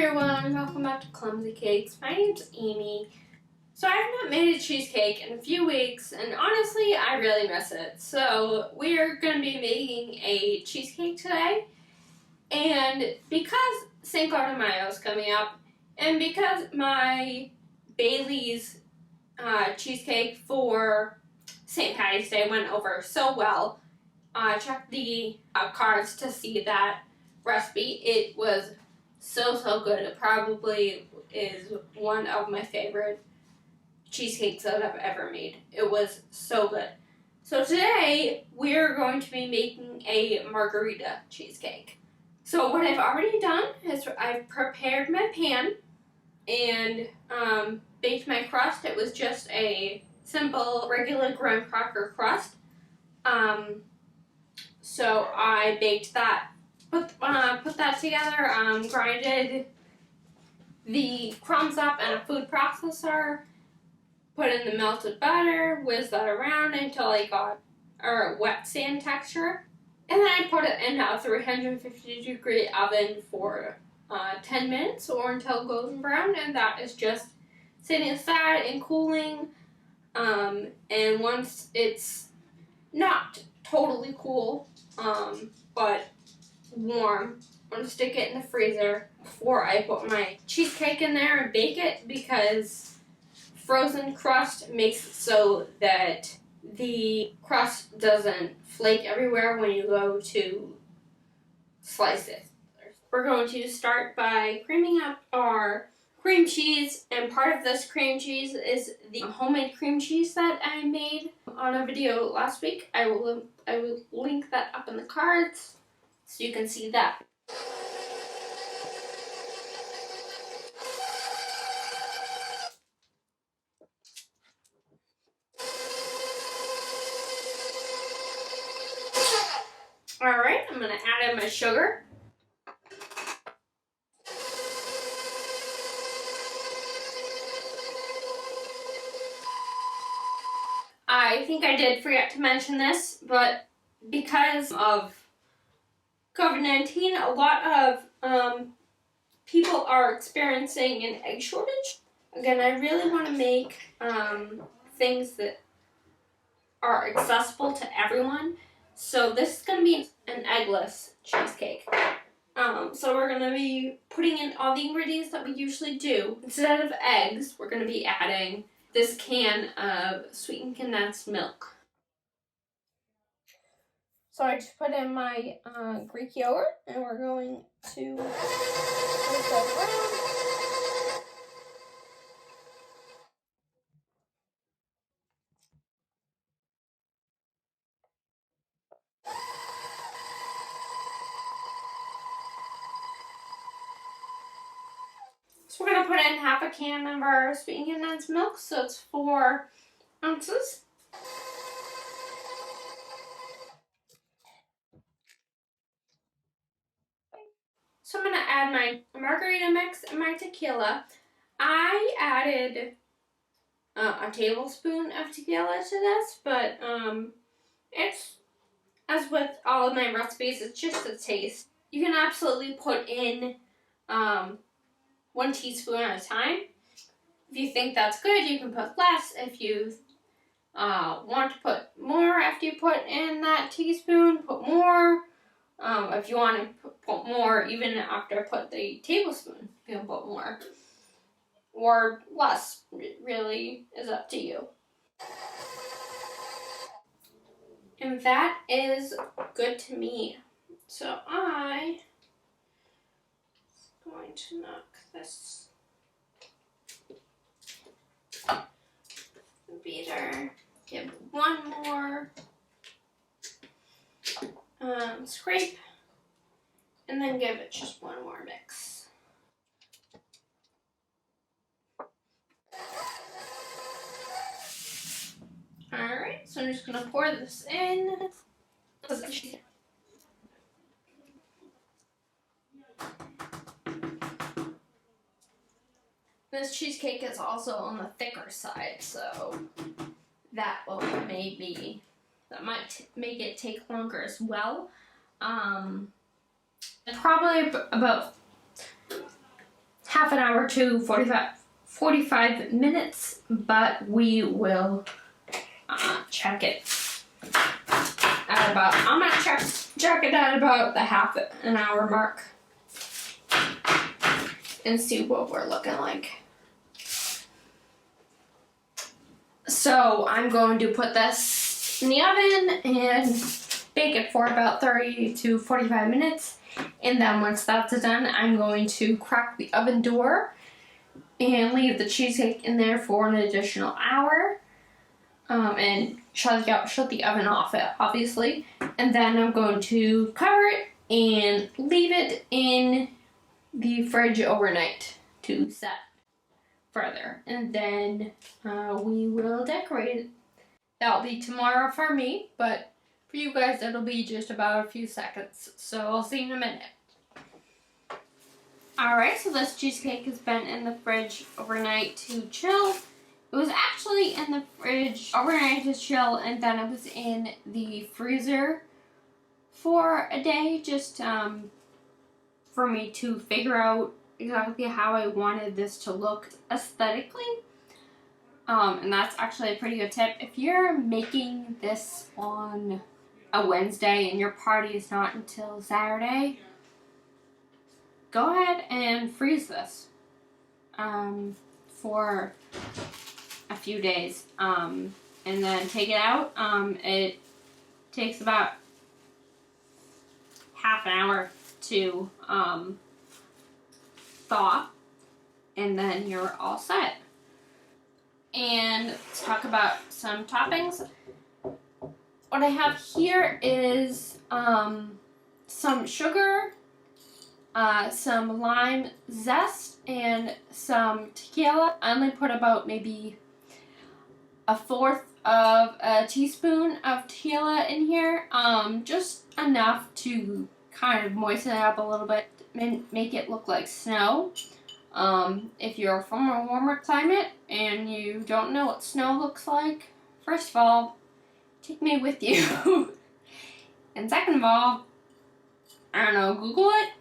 everyone, welcome back to Clumsy Cakes. My name's Amy. So I've not made a cheesecake in a few weeks, and honestly, I really miss it. So we're going to be making a cheesecake today, and because Cinco De Mayo is coming up, and because my Bailey's cheesecake for St. Patty's Day went over so well, I checked the cards to see that recipe. It was so good. It probably is one of my favorite cheesecakes that I've ever made. It was so good. So today we're going to be making a margarita cheesecake. So what I've already done is I've prepared my pan and baked my crust. It was just a simple regular graham cracker crust. So I baked that, put that together, grinded the crumbs up in a food processor, put in the melted butter, whizzed that around until I got a wet sand texture, and then I put it in a 350-degree oven for 10 minutes or until golden brown, and that is just sitting aside and cooling. And once it's not totally cool, but warm, I'm gonna stick it in the freezer before I put my cheesecake in there and bake it, because frozen crust makes it so that the crust doesn't flake everywhere when you go to slice it. We're going to start by creaming up our cream cheese, and part of this cream cheese is the homemade cream cheese that I made on a video last week. I will link that up in the cards so you can see that. Alright, I'm going to add in my sugar. I think I did forget to mention this, but because of COVID-19, a lot of people are experiencing an egg shortage. Again, I really want to make things that are accessible to everyone. So this is going to be an eggless cheesecake. So we're going to be putting in all the ingredients that we usually do. Instead of eggs, we're going to be adding this can of sweetened condensed milk. So I just put in my Greek yogurt, and we're going to whisk that around. So we're going to put in half a can of our sweetened condensed milk, so it's 4 ounces. So I'm going to add my margarita mix and my tequila. I added a tablespoon of tequila to this, but it's, as with all of my recipes, it's just a taste. You can absolutely put in 1 teaspoon at a time. If you think that's good, you can put less. If you want to put more after you put in that teaspoon, put more. If you want to put more even after I put the tablespoon, you can put more. Or less. It really is up to you. And that is good to me. So I'm going to knock this beater, give one more scrape, and then give it just one more mix. Alright, so I'm just going to pour this in. This cheesecake is also on the thicker side, so that might make it take longer as well. Probably about half an hour to 45 minutes, but we will check it at about, I'm gonna check it at about the half an hour mark and see what we're looking like. So I'm going to put this in the oven and bake it for about 30 to 45 minutes. And then once that's done, I'm going to crack the oven door and leave the cheesecake in there for an additional hour. And shut the oven off, obviously. And then I'm going to cover it and leave it in the fridge overnight to set further. And then we will decorate it. That'll be tomorrow for me, but for you guys, it'll be just about a few seconds. So I'll see you in a minute. Alright, so this cheesecake has been in the fridge overnight to chill. It was actually in the fridge overnight to chill, and then it was in the freezer for a day, just for me to figure out exactly how I wanted this to look aesthetically. And that's actually a pretty good tip. If you're making this on a Wednesday and your party is not until Saturday, go ahead and freeze this for a few days, and then take it out. It takes about half an hour to thaw, and then you're all set. And let's talk about some toppings. What I have here is some sugar, some lime zest, and some tequila. I only put about maybe 1/4 of a teaspoon of tequila in here, just enough to kind of moisten it up a little bit, make it look like snow. If you're from a warmer climate and you don't know what snow looks like, first of all, take me with you. And second of all, I don't know, Google it.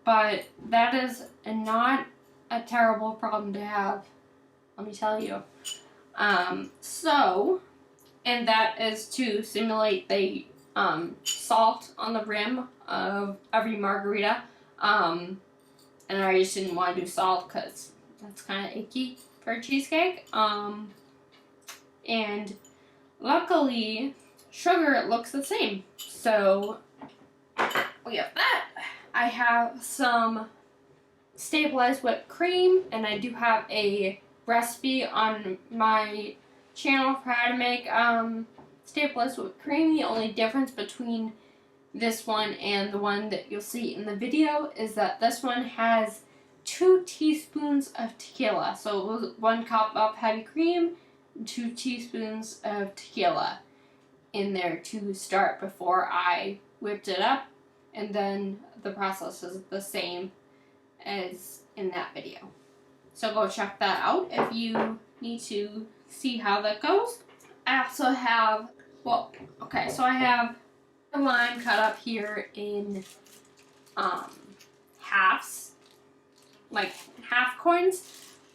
But that is not a terrible problem to have, let me tell you. And that is to simulate the salt on the rim of every margarita. And I just didn't want to do salt because that's kind of icky for a cheesecake. And luckily, sugar looks the same. So we have that. I have some stabilized whipped cream, and I do have a recipe on my channel for how to make stabilized whipped cream. The only difference between this one and the one that you'll see in the video is that this one has 2 teaspoons of tequila. So it was 1 cup of heavy cream, 2 teaspoons of tequila in there to start before I whipped it up. And then the process is the same as in that video. So go check that out if you need to see how that goes. I also have, so I have a lime cut up here in halves, like half coins,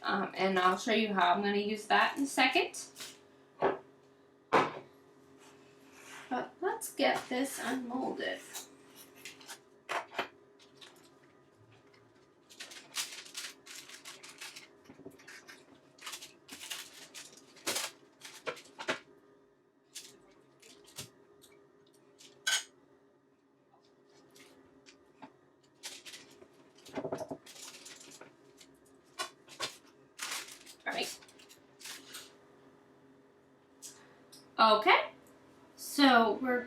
and I'll show you how I'm going to use that in a second. But let's get this unmolded. Okay, so we're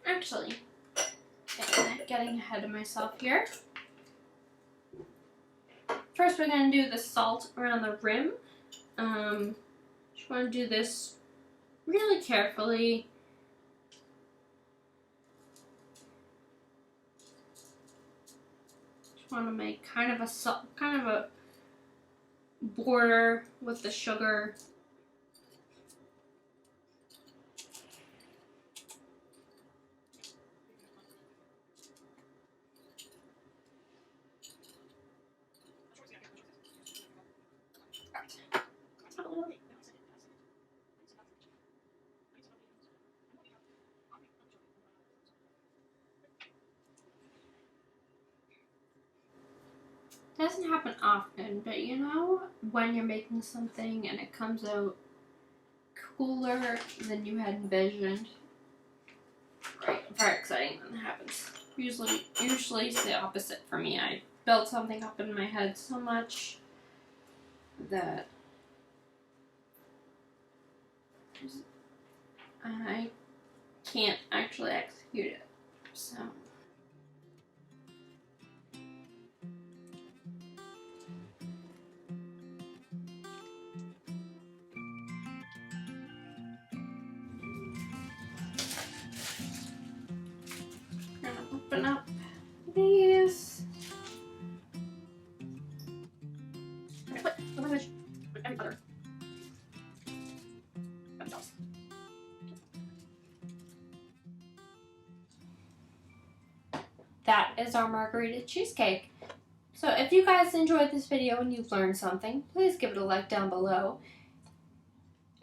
actually getting ahead of myself here. First, we're going to do the salt around the rim. Just want to do this really carefully. Want to make kind of a border with the sugar. Doesn't happen often, but you know, when you're making something and it comes out cooler than you had envisioned, right? Very exciting when that happens. Usually it's the opposite for me. I build something up in my head so much that I can't actually execute it. So. Open up these. That is our margarita cheesecake. So if you guys enjoyed this video and you've learned something, please give it a like down below.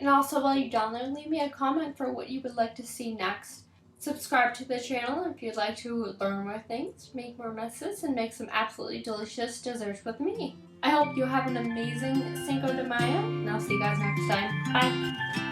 And also while you're down there, leave me a comment for what you would like to see next. Subscribe to the channel if you'd like to learn more things, make more messes, and make some absolutely delicious desserts with me. I hope you have an amazing Cinco de Mayo, and I'll see you guys next time. Bye!